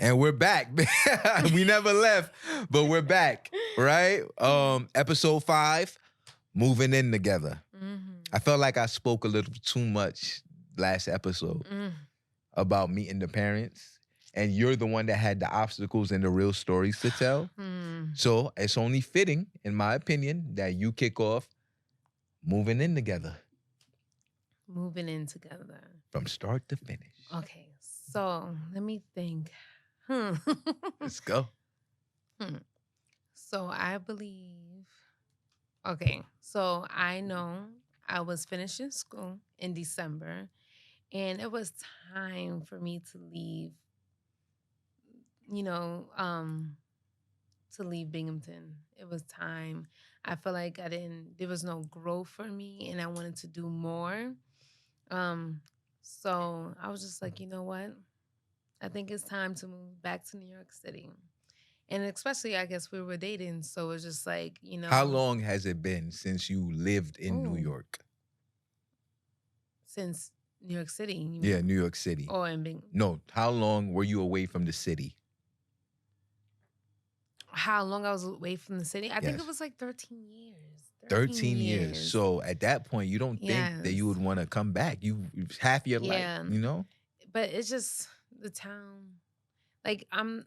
And we're back. We never left, but we're back, right? Episode 5, moving in together. I felt like I spoke a little too much last episode about meeting the parents, and you're the one that had the obstacles and the real stories to tell. So it's only fitting, in my opinion, that you kick off moving in together. Moving in together. From start to finish. Okay, so let me think. Let's go. So I believe, okay, so I know I was finishing school in December, and it was time for me to leave, to leave Binghamton. It was time. I felt like there was no growth for me, and I wanted to do more. So I was just like, you know what? I think it's time to move back to New York City. And especially, I guess we were dating. So it's just like, How long has it been since you lived in New York? Since New York City. You Yeah, mean? New York City. Or in Binghamton. No, how long were you away from the city? How long I was away from the city? I think Yes. it was like 13 years. 13 years. So at that point, you don't think that you would want to come back. You half your life, you know? But it's just the town. Like I'm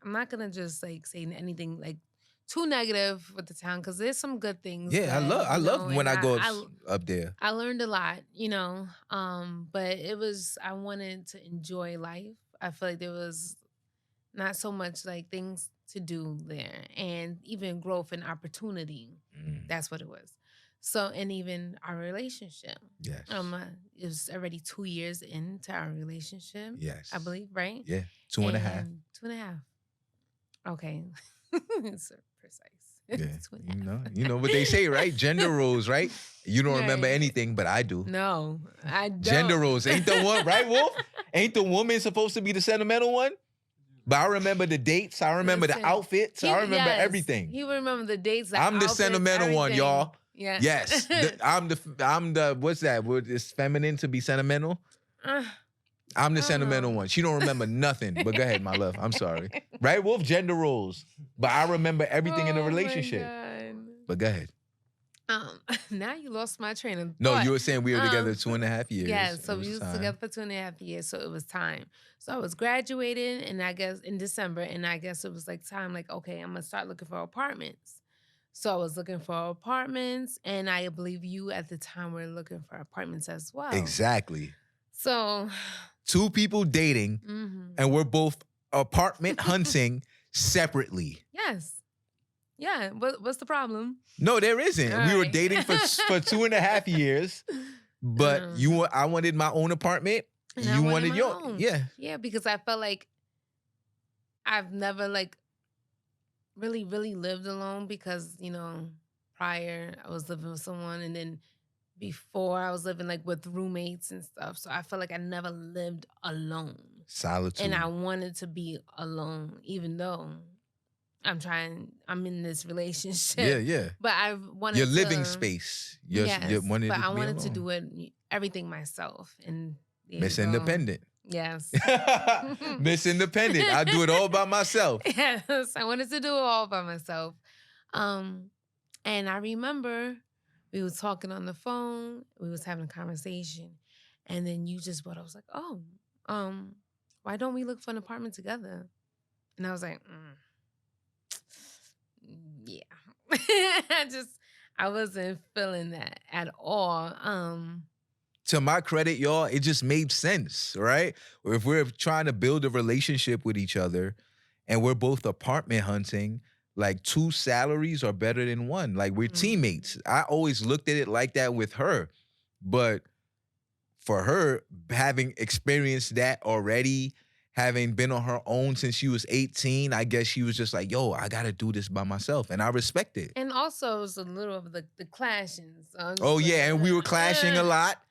not gonna just like say anything like too negative with the town because there's some good things. Yeah, I love when I go up there. I learned a lot, but I wanted to enjoy life. I feel like there was not so much like things to do there and even growth and opportunity. That's what it was. So, and even our relationship. Yes. It was already 2 years into our relationship. Yes. I believe, right? Yeah. 2.5. 2.5. Okay. It's precise. Yeah. You know what they say, right? Gender roles, right? You don't remember anything, but I do. No, I don't. Gender roles. Ain't the one, right, Wolf? Ain't the woman supposed to be the sentimental one? But I remember the dates. I remember the outfits. I remember everything. You remember the dates. I'm the sentimental one, y'all. Yeah. Yes. I'm the what's that? It's feminine to be sentimental. I'm the sentimental one. She don't remember nothing. But go ahead, my love. I'm sorry. Right, Wolf? Gender roles. But I remember everything in the relationship. But go ahead. Now you lost my train of thought. No, you were saying we were together 2.5 years. Yeah, so we was together for 2.5 years, so it was time. So I was graduating, and I guess in December, and I guess it was like time, like, okay, I'm gonna start looking for apartments. So I was looking for apartments, and I believe you at the time were looking for apartments as well. Exactly. So 2 people dating, and we're both apartment hunting separately. Yes. Yeah, what's the problem? No, there isn't. All we were right. dating for 2.5 years, but I wanted my own apartment. And you I wanted my your own. Yeah. Yeah, because I felt like I've never like really, really lived alone because, prior I was living with someone, and then before I was living like with roommates and stuff. So I felt like I never lived alone. Solitude. And I wanted to be alone, even though I'm in this relationship. Yeah. But I wanted your living space. Yes, wanted but to I wanted be to do it everything myself. And Miss Independent. Yes. Miss Independent. I do it all by myself. Yes, I wanted to do it all by myself. And I remember we was talking on the phone. We was having a conversation. And then you just I was like, oh, why don't we look for an apartment together? And I was like, yeah. I wasn't feeling that at all. To my credit, y'all, it just made sense, right? If we're trying to build a relationship with each other and we're both apartment hunting, like 2 salaries are better than 1. Like we're teammates. I always looked at it like that with her. But for her, having experienced that already, having been on her own since she was 18, I guess she was just like, yo, I got to do this by myself. And I respect it. And also, it was a little of the clashing. So and we were clashing a lot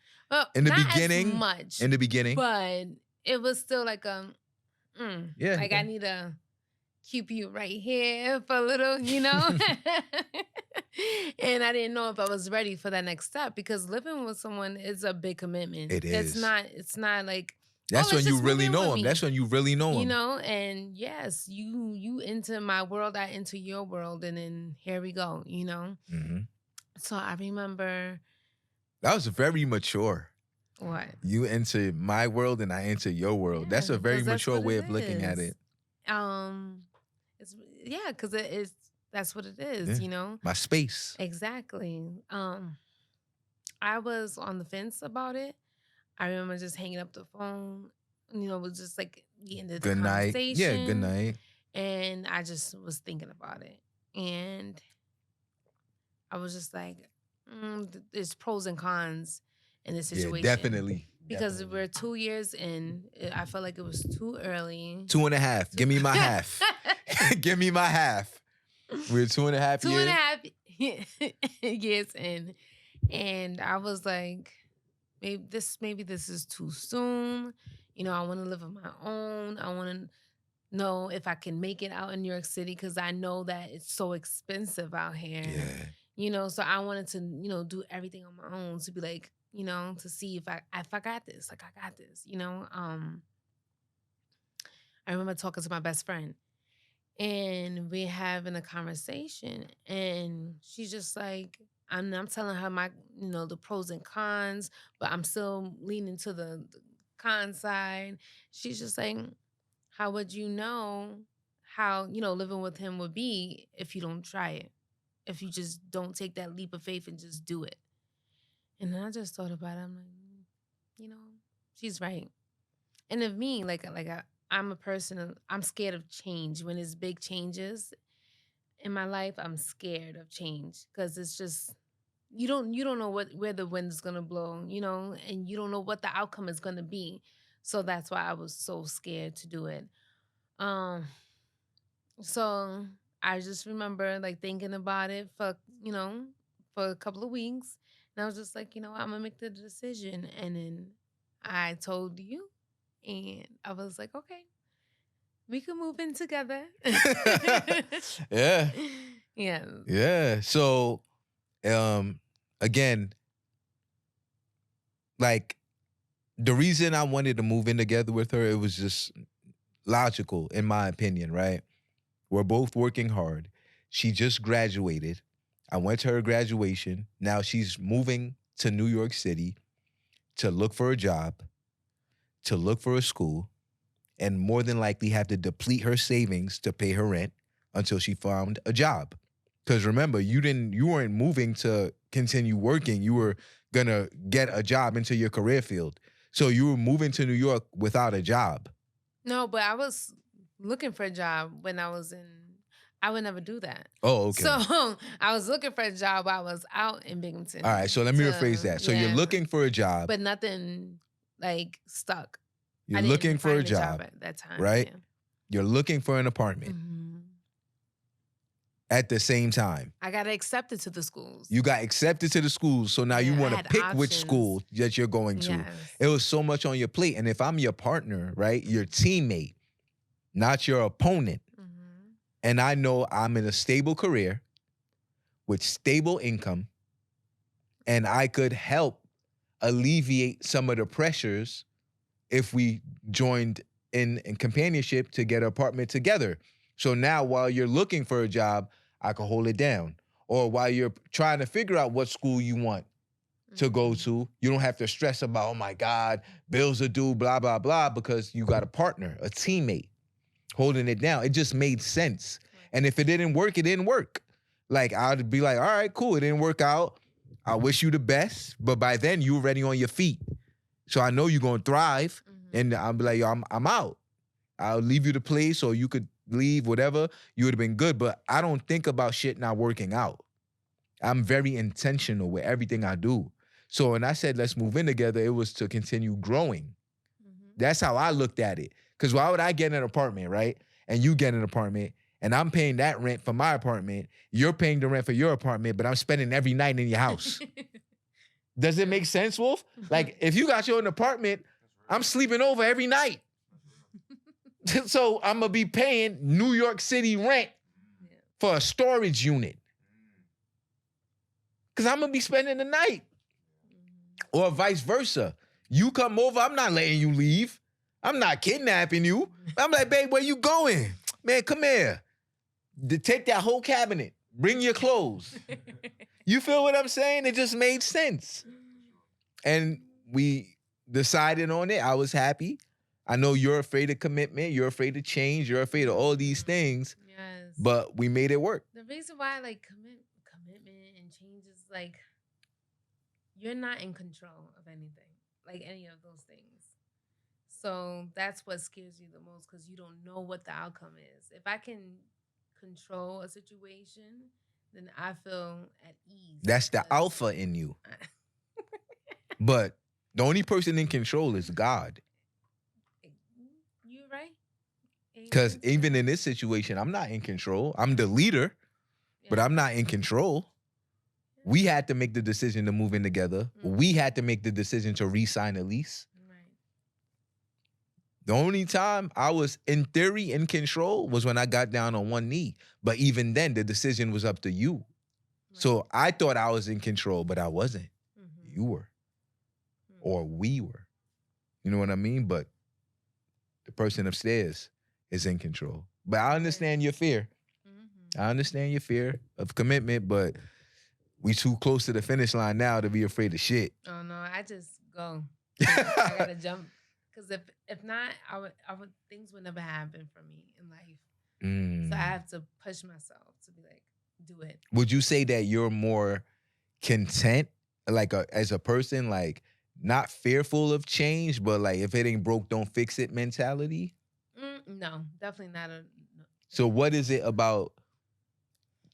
in the beginning. As much. In the beginning. But it was still like, I need to keep you right here for a little, And I didn't know if I was ready for that next step because living with someone is a big commitment. It is. It's not like Oh, That's let's when you just move really in with know him. That's me. when you really know You him. know, and yes, you into my world, I into your world, and then here we go, you know. Hmm. So I remember That was very mature. what? You enter my world and I enter your world. That's Yeah, a very because that's mature what way it of looking at is. it. Um, it's yeah, because it is. That's what it is, Yeah. you know. My space. Exactly. I was on the fence about it. I remember just hanging up the phone. You know, it was just like the end of the Good night. Yeah, good conversation, night. and I just was thinking about it, and I was just like, there's pros and cons in this Yeah, situation definitely. because Definitely. we're 2 years in. I felt like it was too early. 2.5. To Give me my half. Give me my half. We're 2.5 two and a years. half years in, and I was like, maybe this is too soon. You know, I want to live on my own. I want to know if I can make it out in New York City because I know that it's so expensive out here. Yeah. You know, so I wanted to, do everything on my own to be like, to see if I got this, like I got this, I remember talking to my best friend and we're having a conversation and she's just like, I'm telling her my, the pros and cons, but I'm still leaning to the con side. She's just like, how would you know how, living with him would be if you don't try it? If you just don't take that leap of faith and just do it. And then I just thought about it. I'm like, you know, she's right. And of me, I'm a person I'm scared of change. When it's big changes in my life, I'm scared of change because it's just you don't know where the wind is gonna blow, and you don't know what the outcome is gonna be. So that's why I was so scared to do it. Um, so I just remember like thinking about it for a couple of weeks. And I was just like, I'm gonna make the decision. And then I told you, and I was like, okay, we can move in together. Yeah. Yeah. Yeah. So um again, like the reason I wanted to move in together with her, it was just logical in my opinion, right? We're both working hard. She just graduated. I went to her graduation. Now she's moving to New York City to look for a job, to look for a school, and more than likely have to deplete her savings to pay her rent until she found a job. Because remember, you weren't moving to continue working. You were gonna get a job into your career field. So you were moving to New York without a job. No, but I was looking for a job when I was in. I would never do that. Oh, So okay. I was looking for a job while I was out in All right. Binghamton. So let me rephrase that. So you're Yeah, looking for a job. but nothing like stuck. You're I looking didn't for a find a job job, at that time. right? Yeah. You're looking for an apartment Mhm. at the same time. I got accepted to the schools. You got accepted to the schools, so now you Yeah, I want to had pick which options. school that you're going to. Yes. It was so much on your plate. And if I'm your partner, right, your teammate, not your opponent, Mhm. and I know I'm in a stable career with stable income, and I could help alleviate some of the pressures if we joined in companionship to get an apartment together. So now while you're looking for a job, I can hold it down. Or while you're trying to figure out what school you want to go Mhm. to, you don't have to stress about, oh my God, bills are due, blah, blah, blah, because you got a partner, a teammate holding it down. It just made sense. Right. And if it didn't work, it didn't work. Like I'd be like, all right, cool, it didn't work out. I wish you the best, but by then you already on your feet. So I know you're gonna thrive. Mhm. And I'm like, yo, I'm out. I'll leave you the place or you could leave, whatever. You would have been good. But I don't think about shit not working out. I'm very intentional with everything I do. So when I said let's move in together, it was to continue growing. Mhm. That's how I looked at it. Because why would I get an apartment, right? And you get an apartment, and I'm paying that rent for my apartment. You're paying the rent for your apartment, but I'm spending every night in your house. Does it make sense, Wolf? Like, if you got your own apartment, I'm sleeping over every night. So I'm gonna be paying New York City rent Yeah. for a storage unit. Cause I'm gonna be spending the night. Mhm. Or vice versa. You come over, I'm not letting you leave. I'm not kidnapping you. I'm like, babe, where you going? Man, come here. Take that whole cabinet. Bring your clothes. You feel what I'm saying? It just made sense. And we decided on it. I was happy. I know you're afraid of commitment. You're afraid of change. You're afraid of all these things. Yes. But we made it work. The reason why I like commitment and change is like you're not in control of anything, like any of those things. So that's what scares you the most because you don't know what the outcome is. If I can control a situation, then I feel at ease. That's the alpha in you. But the only person in control is God. You're right. Because even in this situation, I'm not in control. I'm the leader, but I'm not in control. We had to make the decision to move in together. We had to make the decision to re-sign a lease. The only time I was, in theory, in control was when I got down on one knee. But even then, the decision was up to you. Right. So I thought I was in control, but I wasn't. You were. Or we were. You know what I mean? But the person upstairs is in control. But I understand your fear. I understand your fear of commitment, but we too close to the finish line now to be afraid of shit. Oh, no, I just go. I gotta jump. Because if not, things would never happen for me in life. So I have to push myself to be like, do it. Would you say that you're more content, like as a person, like not fearful of change, but like if it ain't broke, don't fix it mentality? No, definitely not. No. So what is it about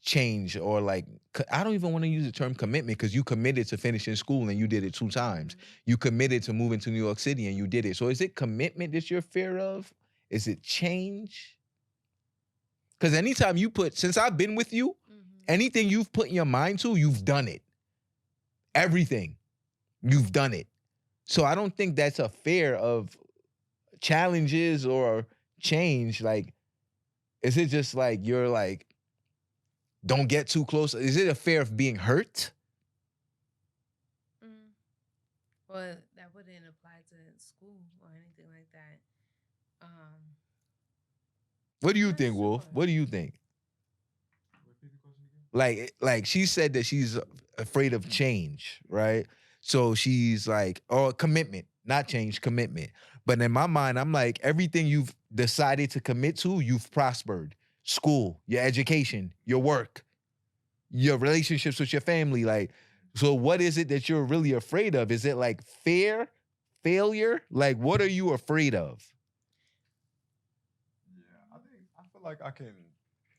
change, or like, I don't even want to use the term commitment because you committed to finishing school and you did it 2 times. You committed to moving to New York City and you did it. So is it commitment that you're fear of? Is it change? Because anytime you since I've been with you, anything you've put in your mind to, you've done it. Everything. You've done it. So I don't think that's a fear of challenges or change. Like, is it just like you're like, don't get too close? Is it a fear of being hurt? Well, that wouldn't apply to school or anything like that. What do you think, Wolf? What do you think? Like she said that she's afraid of change, right? So she's like, oh, commitment, not change, commitment. But in my mind, I'm like, everything you've decided to commit to, you've prospered. School, your education, your work, your relationships with your family. Like, so what is it that you're really afraid of? Is it like fear, failure? Like, what are you afraid of? Yeah, I feel like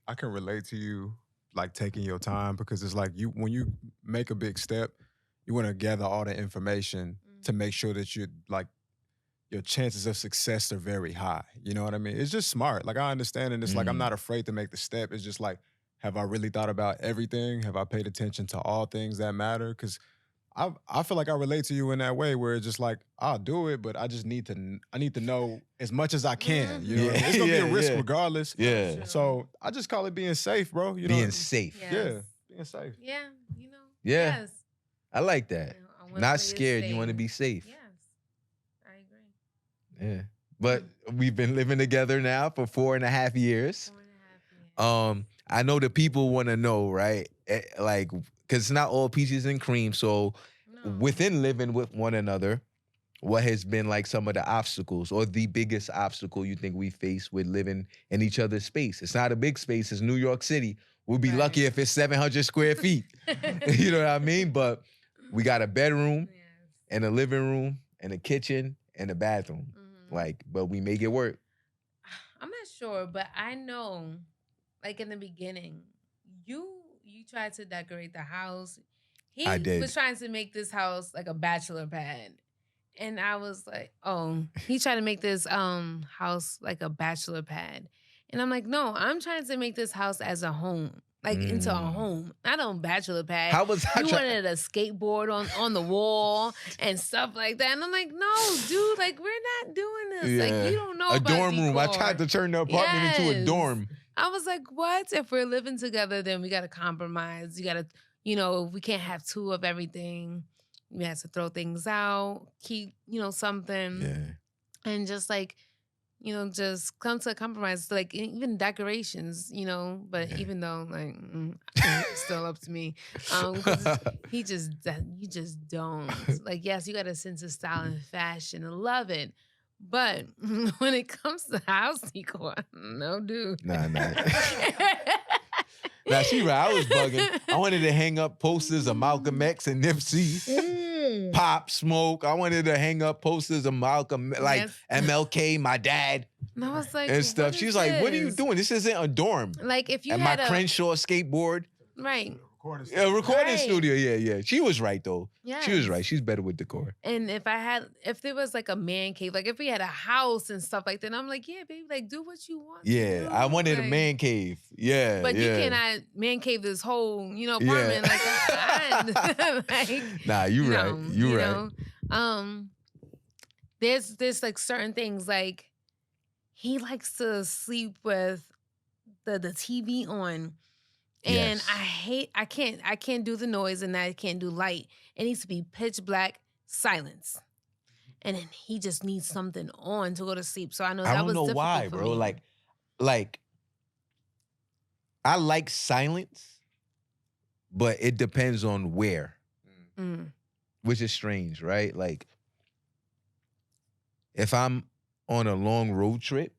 I can relate to you, like taking your time, because it's like when you make a big step, you want to gather all the information to make sure that you like your chances of success are very high. You know what I mean? It's just smart. Like, I understand, and it's like I'm not afraid to make the step. It's just like, have I really thought about everything? Have I paid attention to all things that matter? Because I feel like I relate to you in that way, where it's just like, I'll do it, but I need to know as much as I can. You know, what I mean? It's gonna be a risk regardless. Yeah. So I just call it being safe, bro. You know, being safe. Yes. Yeah, being safe. Yeah, you know. Yeah. Yes. I like that. Not scared. You want to be safe. Yes, I agree. Yeah. But we've been living together now for 4.5 years. 4.5 years. I know the people want to know, right? Like, because it's not all peaches and cream. So within living with one another, what has been like some of the obstacles or the biggest obstacle you think we face with living in each other's space? It's not a big space. It's New York City. We'll be lucky if it's 700 square feet. You know what I mean? But we got a bedroom and a living room and a kitchen and a bathroom. Like, but we make it work. I'm not sure, but I know, like in the beginning, you tried to decorate the house. He was trying to make this house like a bachelor pad. And I was like, oh, he tried to make this house like a bachelor pad. And I'm like, no, I'm trying to make this house as a home. Like into a home, not on bachelor pad. How was I you wanted a skateboard on the wall and stuff like that, and I'm like, no, dude, like we're not doing this. Yeah. Like you don't know a about dorm room. decor. I tried to turn the apartment into a dorm. I was like, what? If we're living together, then we got to compromise. You got to, we can't have 2 of everything. We have to throw things out, keep, something. Yeah. and just like, just come to a compromise, like even decorations, but even though like it's still up to me. 'Cause you just don't. Like, yes, you got a sense of style and fashion and love it. But when it comes to house decor, no, dude. Nah. Now she right. I was bugging. I wanted to hang up posters of Malcolm X and Nipsey, Pop Smoke. I wanted to hang up posters of Malcolm, like Yes. MLK, my dad, And I was like, and stuff. what She's is like, "What are you this? doing? This isn't a dorm." Like, if you And my had a Crenshaw skateboard, right, a recording Right. studio. Yeah. She was right though. She was Yes. right. She's better with decor. and if there was like a man cave, like if we had a house and stuff like that, I'm like, yeah, baby, like do what you want. to Yeah, do. I wanted a Like, man cave. Yeah, But you yeah. cannot man cave this whole, Yeah. apartment. Like, Nah, you right. no, You right. There's like certain things, like he likes to sleep with the TV on. And Yes. I can't do the noise, and I can't do light. It needs to be pitch black silence. And then he just needs something on to go to sleep. So I know I that don't was know difficult why, for bro. me. Like I like silence, but it depends on where, Mm. which is strange, right? Like if I'm on a long road trip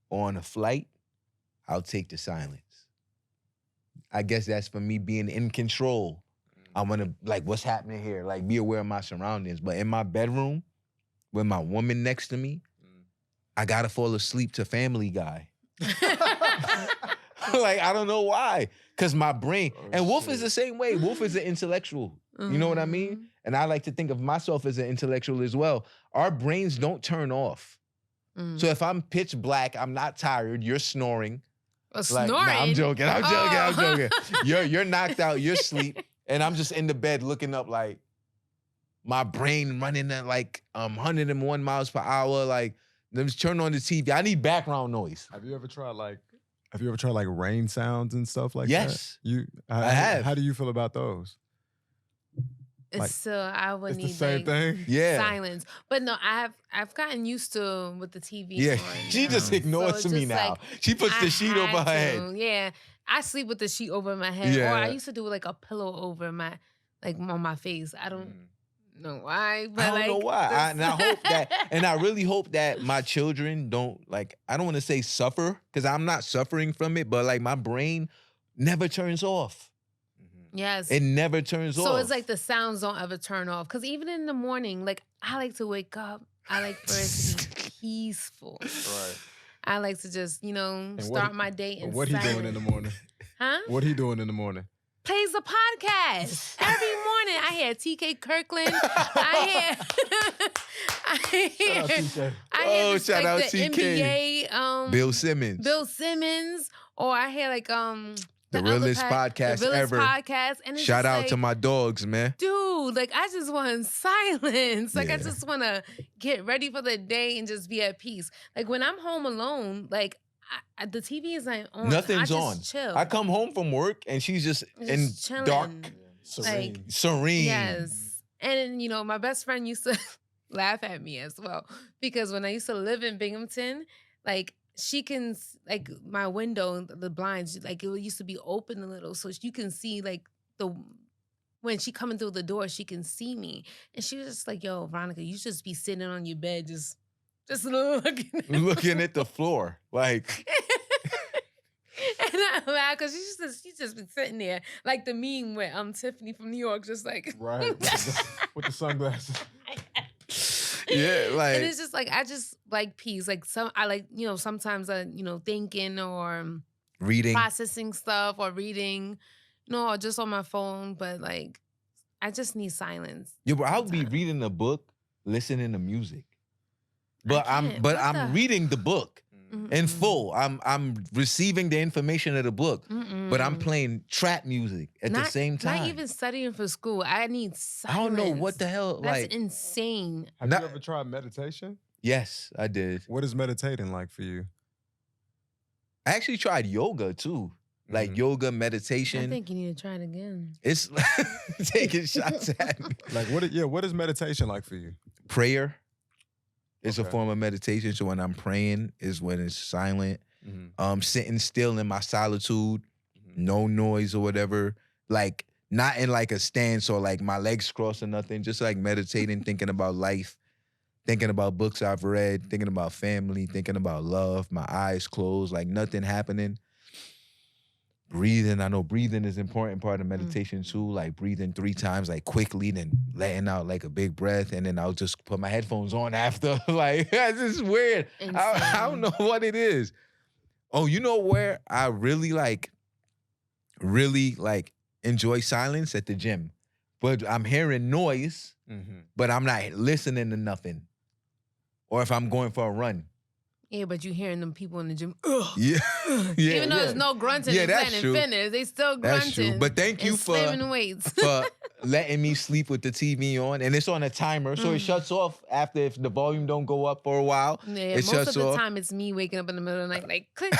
or on a flight, I'll take the silence. I guess that's for me being in control. I want to, like, what's happening here? Like, be aware of my surroundings. But in my bedroom, with my woman next to me, I gotta fall asleep to Family Guy. Like, I don't know why. Because my brain, and Wolf is the same way. Wolf is an intellectual. You know what I mean? Mhm. And I like to think of myself as an intellectual as well. Our brains don't turn off. Mm. So if I'm pitch black, I'm not tired, you're snoring. Like, Snoring. nah, I'm joking. I'm Oh. joking. You're knocked out, you're asleep, and I'm just in the bed looking up, like my brain running at like 101 miles per hour. Like, let me turn on the TV. I need background noise. Have you ever tried like rain sounds and stuff like Yes. that? I have. How do you feel about those? Like, So I would It's need the same like, thing. Yeah. silence. But no, I've gotten used to with the TV. Yeah. on She now. just ignores So me just, now. like, She puts I the sheet over had her head. to. Yeah. I sleep with the sheet over my head. Or Yeah. I used to do like a pillow over my, like on my face. I don't know why. But I don't know like, why. this- And I hope that, and I really hope that my children don't, like, I don't want to say suffer, because I'm not suffering from it, but like my brain never turns off. Yes. It never turns off. So it's like the sounds don't ever turn off. Because even in the morning, like I like to wake up. I like for it to be peaceful. Right. I like to just, what start he- my day in What he doing in silence. the morning? Huh? What he doing in the morning? Plays a podcast every morning. I hear TK Kirkland. I hear Oh, this, shout like, out the TK. NBA, Bill Simmons. Bill Simmons, or I hear like The other realest podcast the realest ever. podcast, and it's Shout just out like, to my dogs, man. dude, like I just want silence. Like I Yeah. just want to get ready for the day and just be at peace. Like when I'm home alone, like the TV is not on. Nothing's I just on. Chill. I come home from work and she's just in Just chilling. dark, Serene. serene. Yes. And my best friend used to laugh at me as well because when I used to live in Binghamton, like she can, like my window, the blinds, like it used to be open a little, so you can see like when she coming through the door, she can see me, and she was just like, "Yo, Veronica, you just be sitting on your bed, just looking." Looking at the floor. Like, And I laugh because she's just been sitting there like the meme with Tiffany from New York, just like Right. With the sunglasses. yeah, like, and it's just like I just like peace. Like I like sometimes I thinking or reading. processing stuff or reading, or just on my phone. But like I just need silence. Yeah, but I'll be sometimes. reading a book, listening to music. But can't. What I'm the- reading the book in Mm-mm. full. I'm receiving the information of the book, but I'm Mm-mm. playing trap music at the Not- same time. Not even studying for school. I need silence. I don't know what the hell. That's like, insane. Have Not- you ever tried meditation? yes, I did. What is meditating like for you? I actually tried yoga too, like Mhm. yoga I meditation. think you need to try it again. It's taking shots at me. Like what is meditation like for you? Prayer. It's a Okay. form of meditation. So when I'm praying is when it's silent. Sitting still in my solitude, no noise or whatever. Like not in like a stance or like my legs crossed or nothing. Just like meditating, thinking about life, thinking about books I've read, thinking about family, thinking about love. My eyes closed, like nothing happening. Breathing, I know breathing is an important part of meditation too. Like breathing 3 times, like quickly, then letting out like a big breath, and then I'll just put my headphones on after. Like this is weird. I don't know what it is. Oh, you know where I really like enjoy silence at the gym, but I'm hearing noise, but I'm not listening to nothing. Or if I'm going for a run. Yeah, but you hearing them people in the gym. Yeah. Yeah. Even though there's no grunting Yeah, and that's planning true. fitness, they still grunting. That's true. But thank you and for slamming weights. for letting me sleep with the TV on, and it's on a timer, so it shuts off after if the volume don't go up for a while. Yeah, it most shuts of the off. time it's me waking up in the middle of the night like click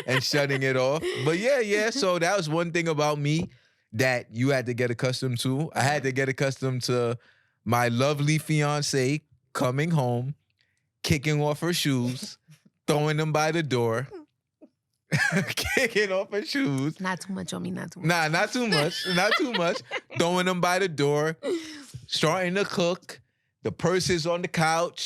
and shutting it off. But yeah. So that was one thing about me that you had to get accustomed to. I had to get accustomed to my lovely fiance coming home, kicking off her shoes, throwing them by the door, kicking off her shoes. Not too much on me, not too much. Nah, not too much. Not too much. Throwing them by the door, starting to cook. The purse is on the couch.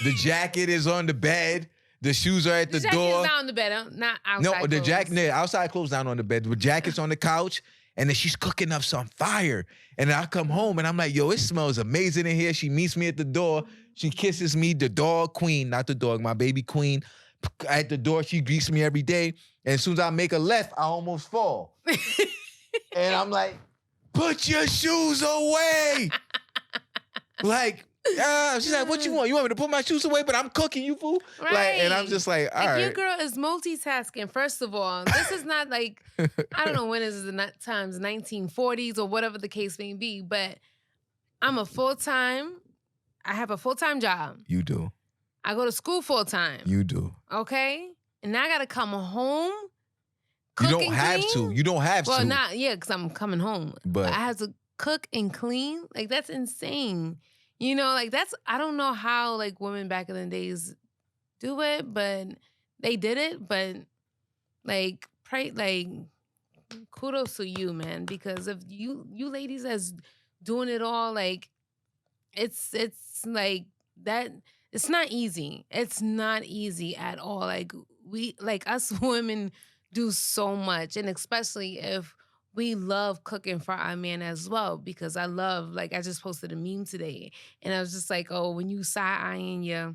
The jacket is on the bed. The shoes are at the jacket door. is down on the bed, not outside. No, the clothes. jacket, outside clothes down on the bed. The jacket's on the couch, and then she's cooking up some fire. And then I come home, and I'm like, yo, it smells amazing in here. She meets me at the door. She kisses me, the dog queen, not the dog, my baby queen. At the door, she greets me every day. And as soon as I make a left, I almost fall. And I'm like, put your shoes away. Like, she's like, what you want? You want me to put my shoes away? But I'm cooking, you fool. Right. Like, and I'm just like, all right. Your girl is multitasking, first of all. This is not like, I don't know when is the times, 1940s or whatever the case may be, but I have a full-time job. You do. I go to school full-time. You do. Okay? And now I got to come home, You cook don't and have clean. to. You don't have Well, to. not, yeah, because I'm coming home. But I have to cook and clean. Like, that's insane. You know, like, I don't know how, like, women back in the days do it, but they did it. But, like, kudos to you, man, because if you ladies that's doing it all, like, it's like that. It's not easy. It's not easy at all. Like us women do so much, and especially if we love cooking for our man as well. Because I just posted a meme today, and I was just like, oh, when you side eyeing your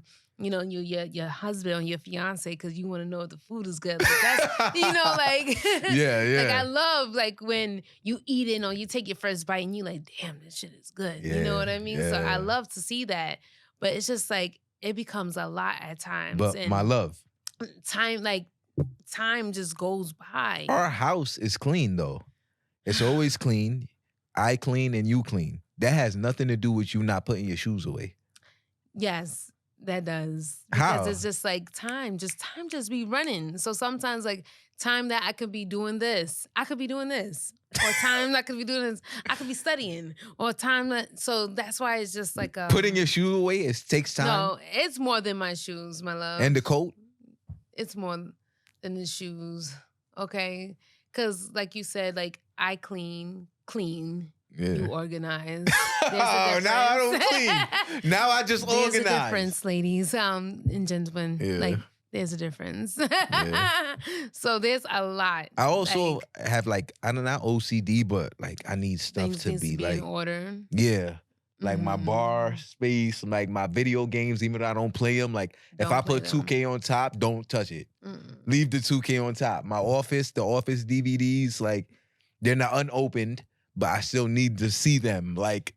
husband or your fiance because you want to know if the food is good. Like that's, yeah. Like I love like when you eat it or you take your first bite and you like, damn, this shit is good. Yeah, you know what I mean? So yeah. I love to see that, but it's just like it becomes a lot at times. But and my love, time just goes by. our house is clean though. It's always clean. I clean and you clean. That has nothing to do with you not putting your shoes away. Yes. That does. How? Because it's just like time just be running. So sometimes like time that I could be doing this, I could be doing this. Or time I could be doing this, I could be studying. Or time so that's why it's just like putting your shoe away, it takes time. No, it's more than my shoes, my love. And the coat? It's more than the shoes. Okay? Because like you said, like I clean. Yeah. You organize. Oh, now I don't clean. Now I just There's organize. a difference, ladies and gentlemen. Yeah. Like, there's a difference. Yeah. So there's a lot. I also like, have like, I don't know, OCD, but like I need stuff things to needs be in like, order. yeah. Like my bar Mm. space, like my video games, even though I don't play them. Like if Don't I play put them. 2K on top, don't touch it. Mm-mm. Leave the 2K on top. The office DVDs, like they're not unopened, but I still need to see them like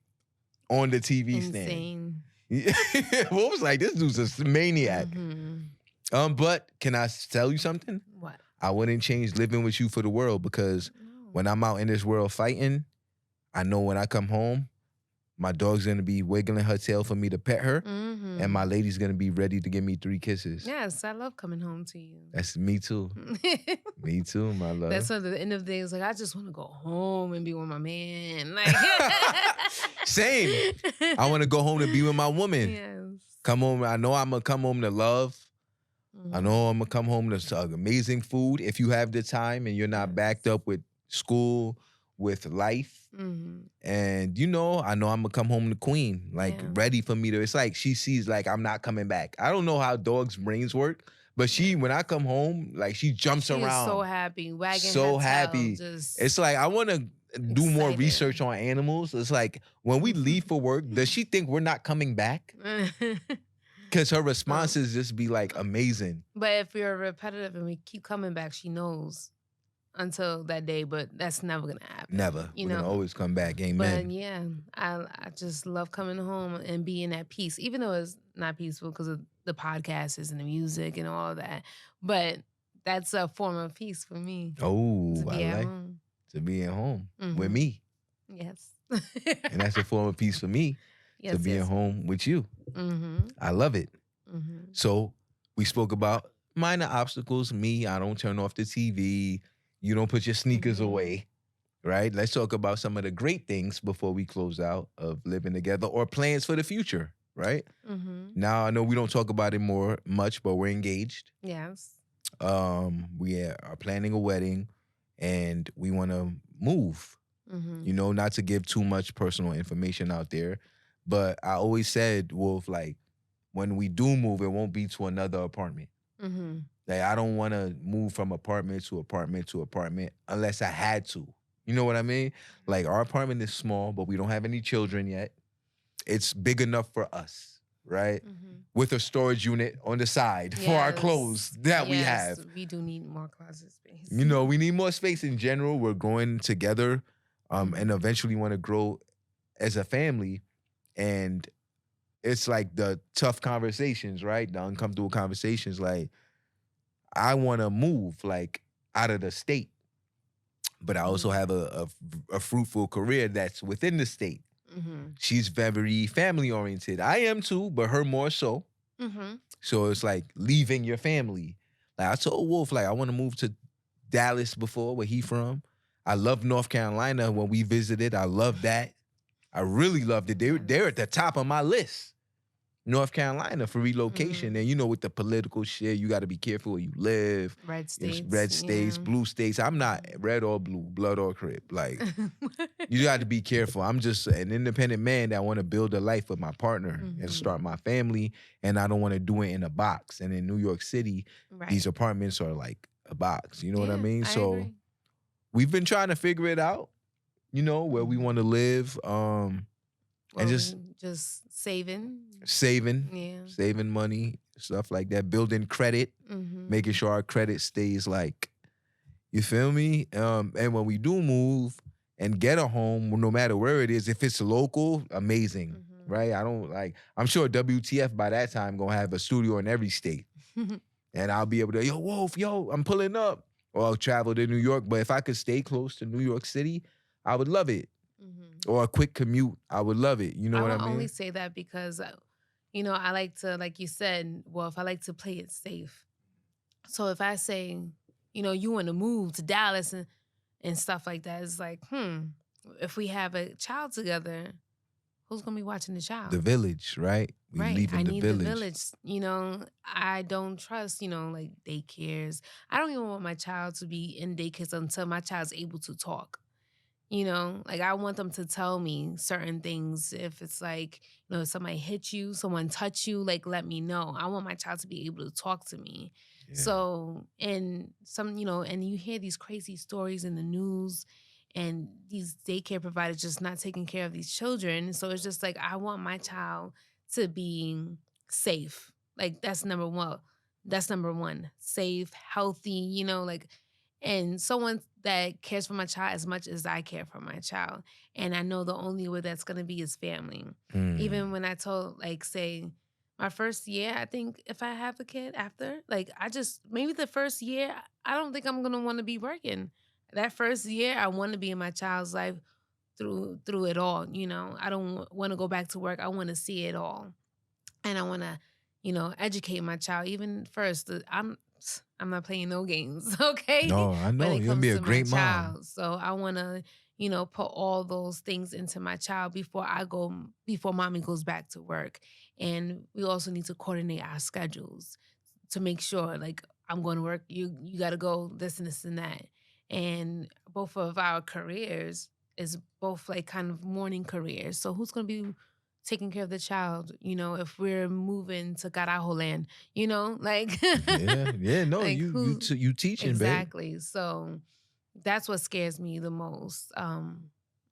on the TV stand. Insane. What was like, this dude's a maniac. Mhm. But can I tell you something? What? I wouldn't change living with you for the world because No. when I'm out in this world fighting, I know when I come home, my dog's gonna be wiggling her tail for me to pet her, Mhm. and my lady's gonna be ready to give me 3 kisses. Yes, I love coming home to you. That's me too. Me too, my love. That's at the end of the day. It's like I just want to go home and be with my man. Like Same. I want to go home to be with my woman. Yes. Come home. I know I'm gonna come home to love. I Mhm. know I'm gonna come home to amazing food if you have the time and you're not backed Yes. up with school, with life. Mhm. And I know I'm gonna come home to Queen, like Yeah. ready for me to. It's like she sees like I'm not coming back. I don't know how dogs' brains work, but when Yes. I come home, like she jumps She is so around, happy, wagging her so tail, happy. just It's like I want to do more research excited. on animals. It's like when we leave for work, does she think we're not coming back? Because her Um, responses just be like amazing. but if we're repetitive and we keep coming back, she knows until that day, but that's never gonna happen, Never. We're gonna always come back. But Amen. yeah, I just love coming home and being at peace, even though it's not peaceful because of the podcasts and the music and all that. But that's a form of peace for me to Oh, I be at like home. to be at home with Hmm. me. Yes. And that's a form of peace for me to Yes, be at yes. home with you. Mm-hmm. I love it. Mm-hmm. So we spoke about minor obstacles. Me, I don't turn off the TV. You don't put your sneakers Mm-hmm. away, right? Let's talk about some of the great things before we close out of living together or plans for the future, right? Mm-hmm. Now I know we don't talk about it much, but we're engaged. Yes. We are planning a wedding and we want to move. Mm-hmm. Not to give too much personal information out there, but I always said, Wolf, like when we do move, it won't be to another apartment. Mm-hmm. Like I don't want to move from apartment to apartment to apartment unless I had to. You know what I mean? Like our apartment is small, but we don't have any children yet. It's big enough for us, right? Mm-hmm. With a storage unit on the side for our clothes Yes. that we Yes. have. We do need more closet space. We need more space in general. We're growing together, and Mhm. eventually want to grow as a family. And it's like the tough conversations, right? The uncomfortable conversations. Like, I want to move like out of the state, but I also Mhm. have a fruitful career that's within the state. Mhm. She's very family oriented. I am too, but her more so. Mhm. So it's like leaving your family. Like I told Wolf, like I want to move to Dallas before, where he from. I love North Carolina when we visited. I love that. I really loved it. They're at Yes. the top of my list. North Carolina for relocation. Mhm. And with the political shit, you got to be careful where you live. Red It's states. red states, Yeah. blue states. I'm not red or blue, blood or crip. Like you got to be careful. I'm just an independent man that want to build a life with my partner and Mhm. start my family. And I don't want to do it in a box. And in New York City, these Right. apartments are like a box. You know what I Yeah, mean? I So agree. we've been trying to figure it out, where we want to Mhm. live. And Well, just we just saving. saving, Yeah. saving money, stuff like that, building credit, making Mhm. sure our credit stays like, you feel me? And when we do move and get a home, no matter where it is, if it's local, amazing, Mhm. right? I don't like, I'm sure WTF by that time gonna have a studio in every state. And I'll be able to, yo, Wolf, yo, I'm pulling up. Or I'll travel to New York. But if I could stay close to New York City, I would love it. Mhm. Or a quick commute, I would love it. You know I what I will only mean? say that because, I like to, like you said, well, if I like to play it safe. So if I say, you want to move to Dallas and stuff like that, it's like, if we have a child together, who's gonna be watching the The child? village, right? We Right. leave I in the need the village. village. I don't trust, like daycares. I don't even want my child to be in daycares until my child's able to talk. Like I want them to tell me certain things. If it's like, if somebody hit you, someone touch you, like let me know. I want my child to be able to talk to me. Yeah. So, and and you hear these crazy stories in the news and these daycare providers just not taking care of these children. So it's just like I want my child to be safe. Like that's number one. That's number one. Safe, healthy, like and someone that cares for my child as much as I care for my child. And I know the only way that's gonna be is family. Even Mm. when I told, like, say, my first year, I think if I have a kid after, like, I just maybe the first year, I don't think I'm gonna want to be working. That first year, I want to be in my child's life through it all. I don't want to go back to work. I want to see it all, and I want to, educate my child. Even first, I'm not playing no games, okay? No, I When know. it You're gonna comes be a to my great mom. child, so I want to, put all those things into my child before mommy goes back to work, And we also need to coordinate our schedules to make sure, like, I'm going to work, you got to go this and this and that. And both of our careers is both like kind of morning careers. So who's going to be taking care of the child, if we're moving to Carajo land, like Yeah. No, like who you teaching, babe. exactly. So that's what scares me the most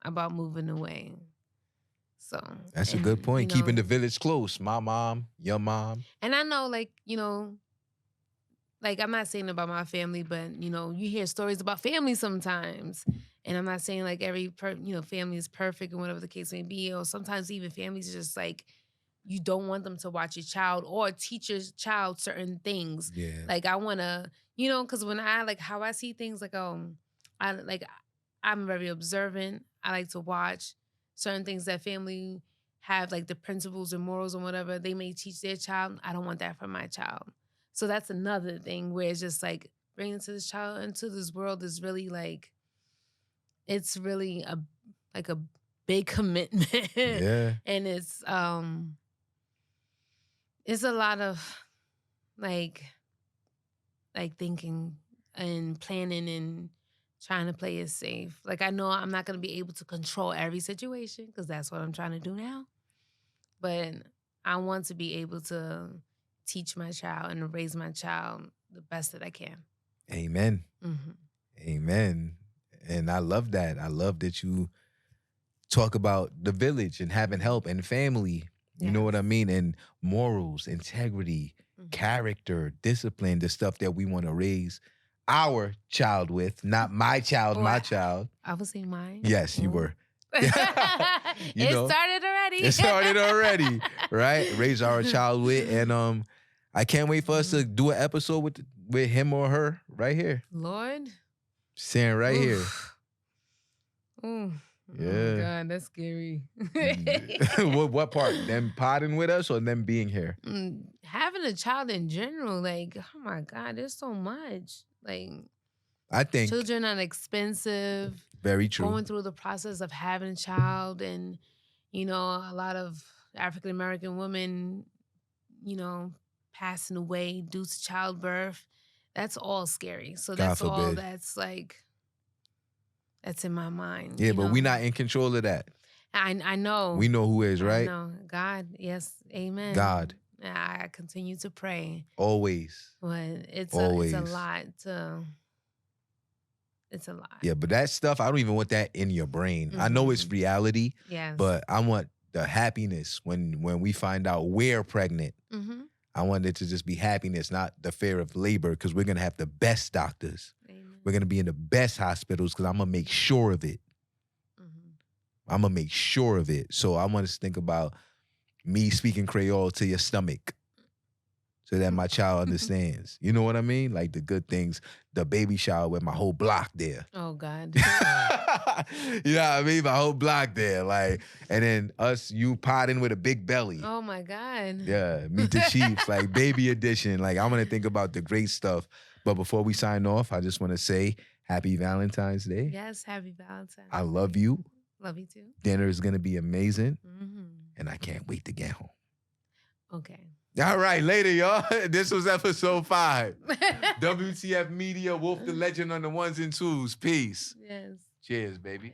about moving away. So, That's a good and point. Keeping the village close. My mom, your mom. and I know, like, like, I'm not saying about my family, but you hear stories about family sometimes, and I'm not saying like every family is perfect and whatever the case may be, or sometimes even families are just like, you don't want them to watch your child or teach your child certain things. Yeah. Like, I want to, because when I like how I see things, like, I'm very observant. I like to watch certain things that family have, like the principles and morals and whatever they may teach their child. I don't want that for my child. So that's another thing where it's just like bringing this child into this world is really like, it's really a big commitment. Yeah. And it's a lot of like thinking and planning and trying to play it safe. Like, I know I'm not going to be able to control every situation because that's what I'm trying to do now. But I want to be able to teach my child and raise my child the best that I can. Amen. Mm-hmm. Amen. And I love that. I love that you talk about the village and having help and family. You know what I mean? And morals, integrity, character, discipline, the stuff that we want to raise our child with, not my child, my child. I was saying mine. Yes, you were. It started already. It started already, right? Raise our child with. And I can't wait for us to do an episode with him or her right here. Lord. Saying right here. Yeah. Yeah. Oh my God, that's scary. What part? Them potting with us or them being here? Having a child in general, like, oh my God, there's so much. Like, I think children are expensive. Very true. Going through the process of having a child, and a lot of African American women, passing away due to childbirth. That's all scary. So that's all that's like, that's in my mind. Yeah, but we're not in control of that. I know. We know who is, right? I know. God, yes, amen. God. I continue to pray. Always. But it's Always. a lot to... It's a lot. Yeah, but that stuff, I don't even want that in your brain. I know it's reality, but I want the happiness when we find out we're pregnant. I want it to just be happiness, not the fear of labor, because we're going to have the best doctors. Amen. We're going to be in the best hospitals because I'm going to make sure of it. I'm going to make sure of it. So I want us to think about me speaking Creole to your stomach so that my child understands. You know what I mean? Like the good things, the baby shower with my whole block there. Oh, God. You know what I mean? My whole block there. Like, and then you potting with a big belly. Oh, my God. Yeah, Meet the Chiefs, like baby edition. Like, I'm going to think about the great stuff. But before we sign off, I just want to say happy Valentine's Day. Yes, happy Valentine's. I love you. Love you too. Dinner is going to be amazing. And I can't wait to get home. Okay. All right, later, y'all. This was episode 5. WTF Media, Wolf the Legend on the ones and twos. Peace. Yes. Cheers, baby.